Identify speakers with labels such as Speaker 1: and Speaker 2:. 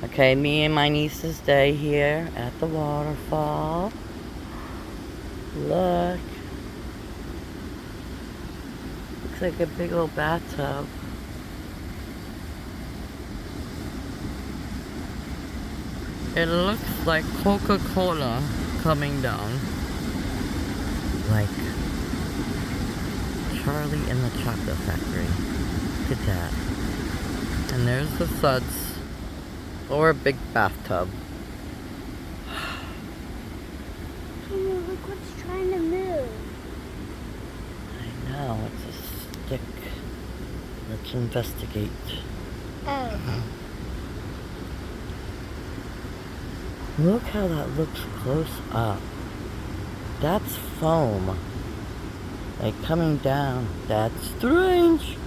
Speaker 1: Okay, me and my nieces stay here at the waterfall. Look. Looks like a big old bathtub. It looks like Coca-Cola coming down. Like Charlie in the Chocolate Factory. Look at that. And there's the suds. Or a big bathtub.
Speaker 2: Look what's trying to move.
Speaker 1: I know, it's a stick. Let's investigate.
Speaker 2: Oh.
Speaker 1: Look how that looks close up. That's foam. Like coming down. That's strange.